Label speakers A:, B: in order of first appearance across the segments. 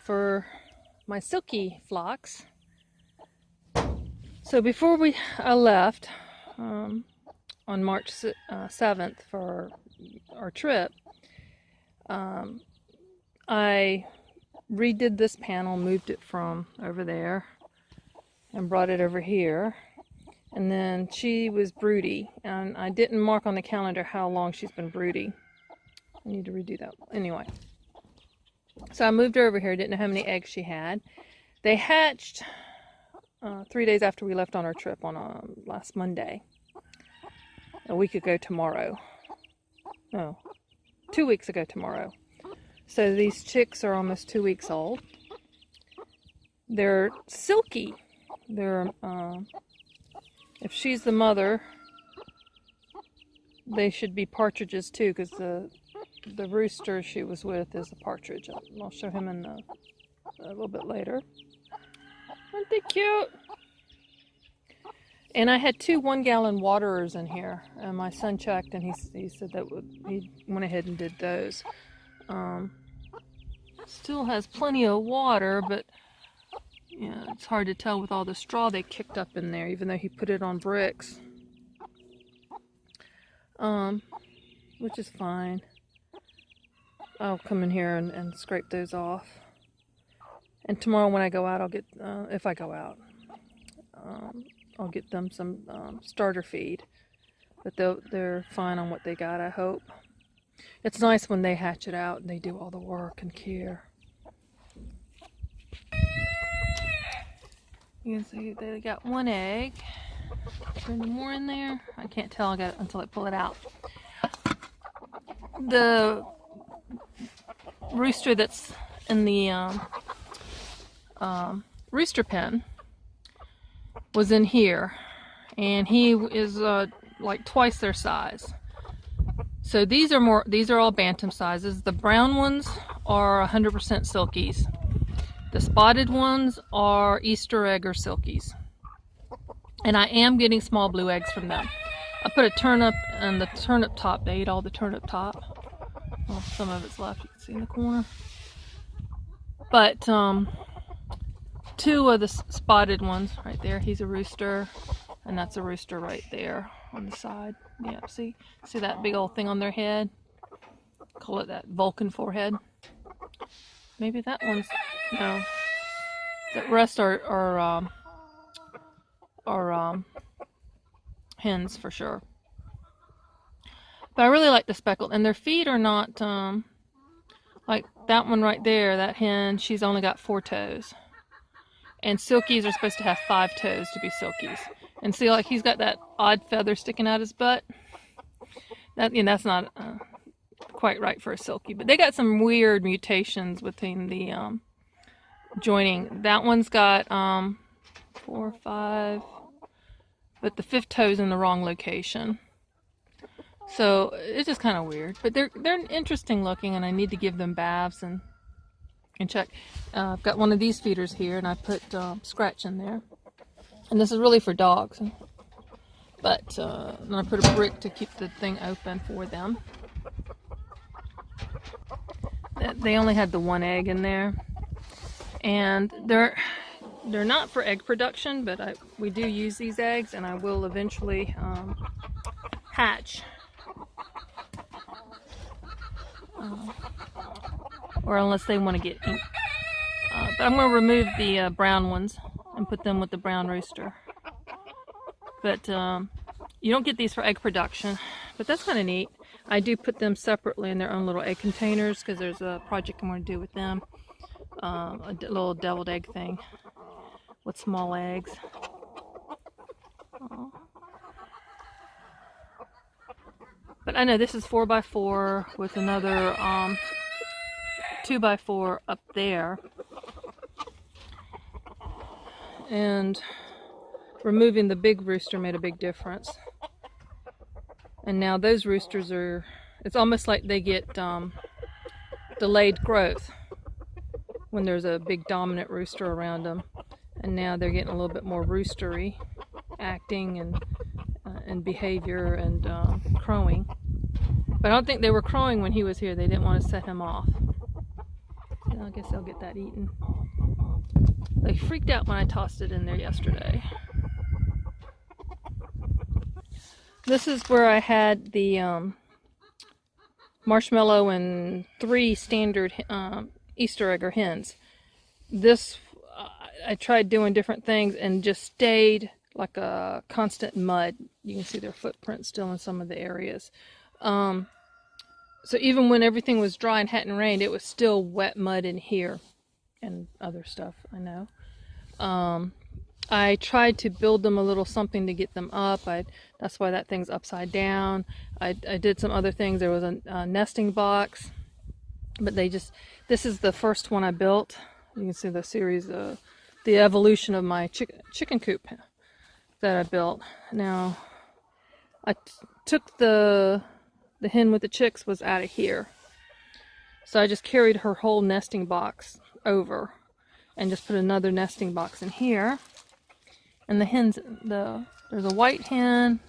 A: For my silky flocks. So before I left on March 7th for our trip, I redid this panel, moved it from over there and brought it over here. And then she was broody, and I didn't mark on the calendar how long she's been broody. I need to redo that. Anyway, so I moved her over here. Didn't know how many eggs she had. They hatched 3 days after we left on our trip on last Monday. A week ago tomorrow. No, 2 weeks ago tomorrow. So these chicks are almost 2 weeks old. They're silky. They're if she's the mother, they should be partridges too, because the rooster she was with is a partridge. I'll show him in a little bit later. Aren't they cute? And I had 2 1-gallon waterers in here, and my son checked, and he said that he went ahead and did those. Still has plenty of water, but yeah, it's hard to tell with all the straw they kicked up in there, even though he put it on bricks. Which is fine. I'll come in here and scrape those off. And tomorrow when I go out, I'll get, if I go out, I'll get them some starter feed. But they're fine on what they got, I hope. It's nice when they hatch it out and they do all the work and care. You can see they got 1 egg. Is there any more in there? I can't tell until I pull it out. The rooster that's in the rooster pen was in here, and he is like twice their size. So these are all bantam sizes. The brown ones are 100% silkies. The spotted ones are Easter egg or silkies. And I am getting small blue eggs from them. I put a turnip in the turnip top. They ate all the turnip top. Well, some of it's left, you can see in the corner. But 2 of the spotted ones right there, he's a rooster, and that's a rooster right there on the side. Yeah, see that big old thing on their head? Call it that Vulcan forehead. Maybe that one's, no. The rest are hens for sure. But I really like the speckled, and their feet are not like that one right there, that hen, she's only got 4 toes. And silkies are supposed to have 5 toes to be silkies. And see, like, he's got that odd feather sticking out his butt. That's not quite right for a silky. But they got some weird mutations within the joining. That one's got 4 or 5, but the 5th toe's in the wrong location. So it's just kind of weird. But they're interesting looking, and I need to give them baths and check. I've got one of these feeders here, and I put Scratch in there. And this is really for dogs. But then I put a brick to keep the thing open for them. They only had the 1 egg in there. And they're not for egg production, but we do use these eggs, and I will eventually hatch. Or unless they want to get ink. But I'm going to remove the brown ones and put them with the brown rooster. But you don't get these for egg production, but that's kind of neat. I do put them separately in their own little egg containers because there's a project I'm going to do with them. A little deviled egg thing with small eggs. Aww. But I know this is 4x4 with another 2x4 up there. And removing the big rooster made a big difference. And now those roosters it's almost like they get delayed growth when there's a big dominant rooster around them. And now they're getting a little bit more roostery acting and behavior and crowing. But I don't think they were crowing when he was here. They didn't want to set him off. I guess they'll get that eaten. They freaked out when I tossed it in there yesterday. This is where I had the marshmallow and 3 standard Easter egg or hens. This, I tried doing different things and just stayed like a constant mud. You can see their footprints still in some of the areas. So even when everything was dry and hadn't rained, it was still wet mud in here and other stuff, I know. I tried to build them a little something to get them up. That's why that thing's upside down. I did some other things. There was a nesting box, but this is the first one I built. You can see the series, the evolution of my chicken coop that I built. Now, I took the hen with the chicks was out of here. So I just carried her whole nesting box over and just put another nesting box in here. And the hens, there's a white hen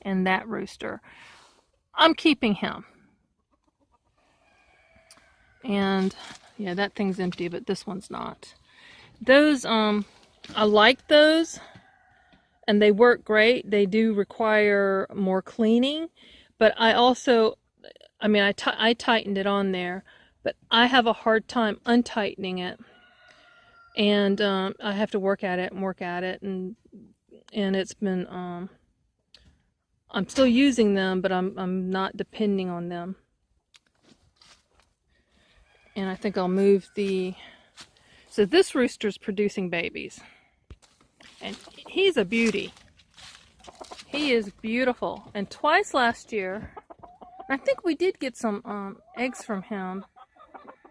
A: and that rooster. I'm keeping him. And yeah, that thing's empty, but this one's not. Those, I like those and they work great. They do require more cleaning, but I also, I tightened it on there, but I have a hard time untightening it. And I have to work at it and it's been I'm still using them, but I'm not depending on them. And I think I'll move so this rooster's producing babies. And he's a beauty. He is beautiful. And twice last year, I think we did get some eggs from him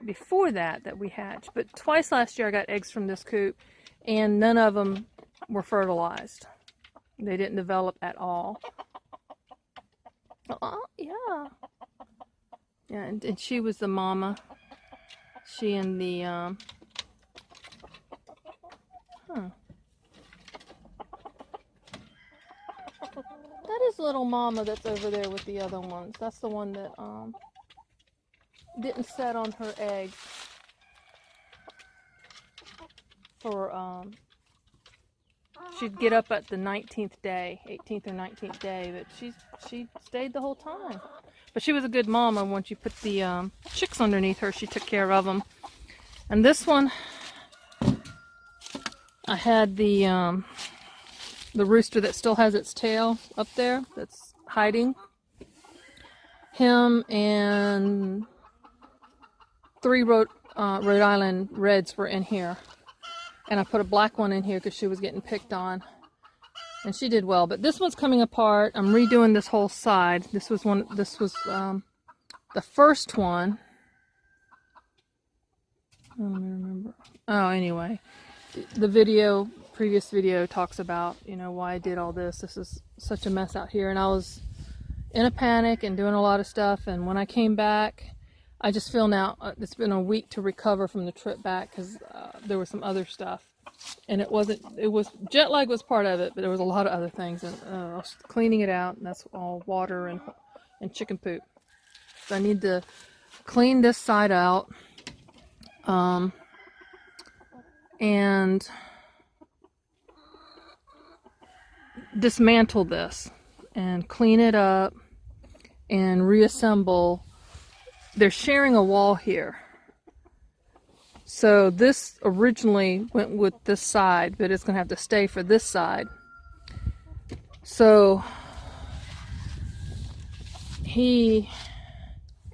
A: before that we hatched, but twice last year I got eggs from this coop and none of them were fertilized. They didn't develop at all. Oh, yeah. Yeah, and she was the mama. She and the that is little mama that's over there with the other ones. That's the one that didn't set on her eggs for she'd get up at the 19th day, 18th or 19th day, but she stayed the whole time. But she was a good mama. Once you put the chicks underneath her, she took care of them. And this one, I had the rooster that still has its tail up there that's hiding. Him and 3 Rhode Island Reds were in here. And I put a black one in here because she was getting picked on. And she did well. But this one's coming apart. I'm redoing this whole side. This was the first one. I don't remember. Oh, anyway. The previous video talks about, why I did all this. This is such a mess out here. And I was in a panic and doing a lot of stuff. And when I came back, I just feel now it's been a week to recover from the trip back because there was some other stuff, and it was jet lag was part of it, but there was a lot of other things, and I was cleaning it out, and that's all water and chicken poop. So I need to clean this side out, and dismantle this and clean it up and reassemble. They're sharing a wall here. So this originally went with this side, but it's going to have to stay for this side. So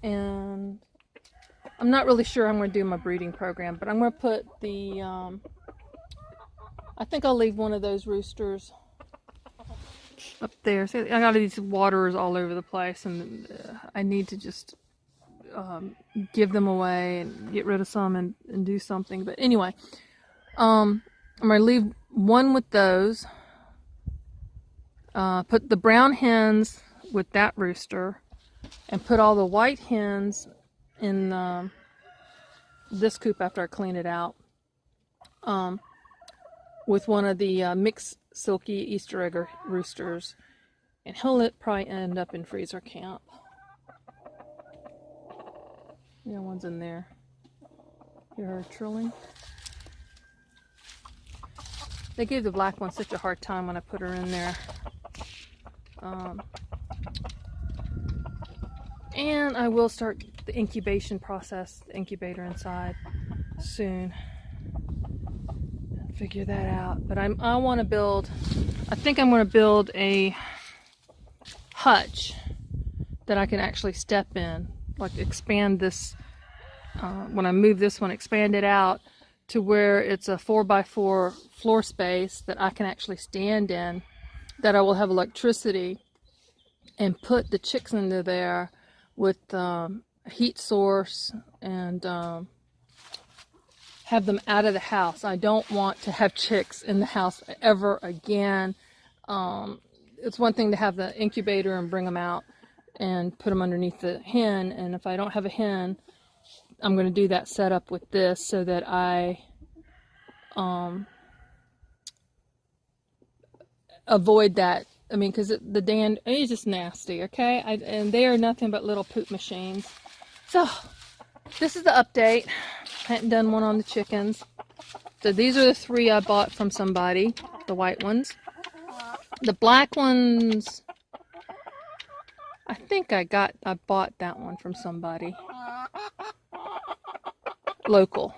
A: and I'm not really sure I'm going to do my breeding program, but I'm going to put the, I think I'll leave one of those roosters up there. See, I got these waters all over the place, and I need to just give them away and get rid of some and do something. But anyway, I'm going to leave one with those. Put the brown hens with that rooster, and put all the white hens in this coop after I clean it out, with one of the mixed silky Easter egg roosters, and he'll probably end up in freezer camp. Yeah, one's in there. Hear her trilling. They gave the black one such a hard time when I put her in there. And I will start the incubation process, the incubator inside soon. Figure that out. But I want to build, I think I'm going to build a hutch that I can actually step in, like expand this, when I move this one, expand it out to where it's a 4x4 floor space that I can actually stand in, that I will have electricity, and put the chicks into there with a heat source, and have them out of the house. I don't want to have chicks in the house ever again. It's one thing to have the incubator and bring them out and put them underneath the hen, and if I don't have a hen, I'm going to do that setup with this so that I avoid that. I mean, because the dander is just nasty, okay? And they are nothing but little poop machines. So, this is the update. I hadn't done one on the chickens. So these are the 3 I bought from somebody, the white ones. The black ones, I think I bought that one from somebody. Local.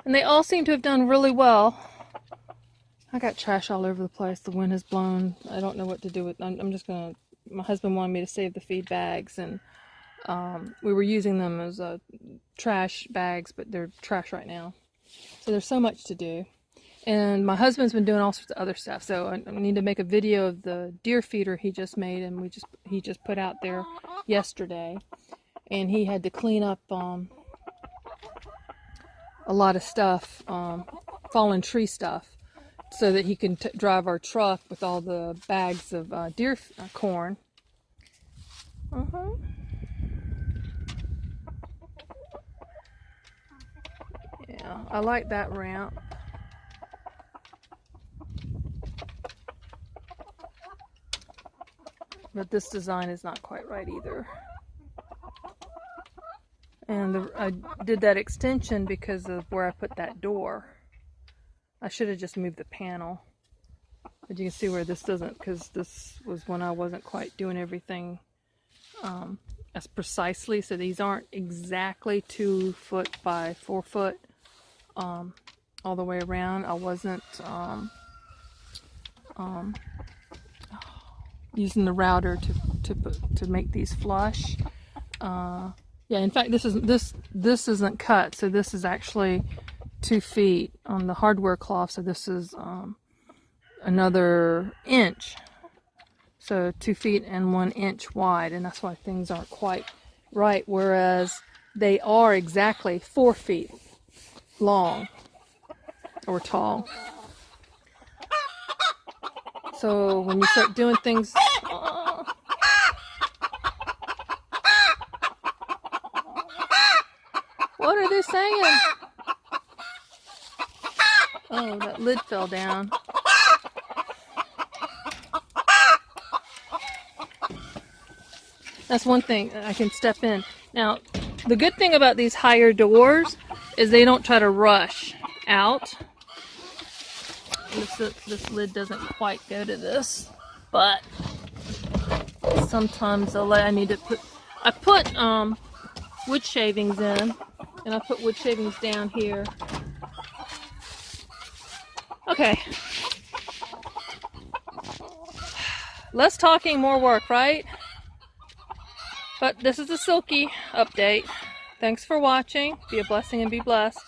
A: And they all seem to have done really well. I got trash all over the place. The wind has blown. I don't know what to do with them. I'm just gonna, my husband wanted me to save the feed bags, and we were using them as trash bags, but they're trash right now. So there's so much to do. And my husband's been doing all sorts of other stuff. So I need to make a video of the deer feeder he just made, and he just put out there yesterday. And he had to clean up a lot of stuff, fallen tree stuff, so that he can drive our truck with all the bags of deer corn. Yeah, I like that ramp. But this design is not quite right either. And I did that extension because of where I put that door. I should have just moved the panel. But you can see where this doesn't, because this was when I wasn't quite doing everything as precisely. So these aren't exactly 2 foot by 4 foot all the way around. I wasn't using the router to make these flush. Yeah, in fact, this isn't cut, so this is actually 2 feet on the hardware cloth. So this is another inch. So 2 feet and 1 inch wide, and that's why things aren't quite right. Whereas they are exactly 4 feet long or tall. So when you start doing things, what are they saying? Oh, that lid fell down. That's one thing I can step in. Now, the good thing about these higher doors is they don't try to rush out. This lid doesn't quite go to this, but sometimes I need to put, I put wood shavings in, and I put wood shavings down here. Okay. Less talking, more work, right? But this is a Silky update. Thanks for watching. Be a blessing and be blessed.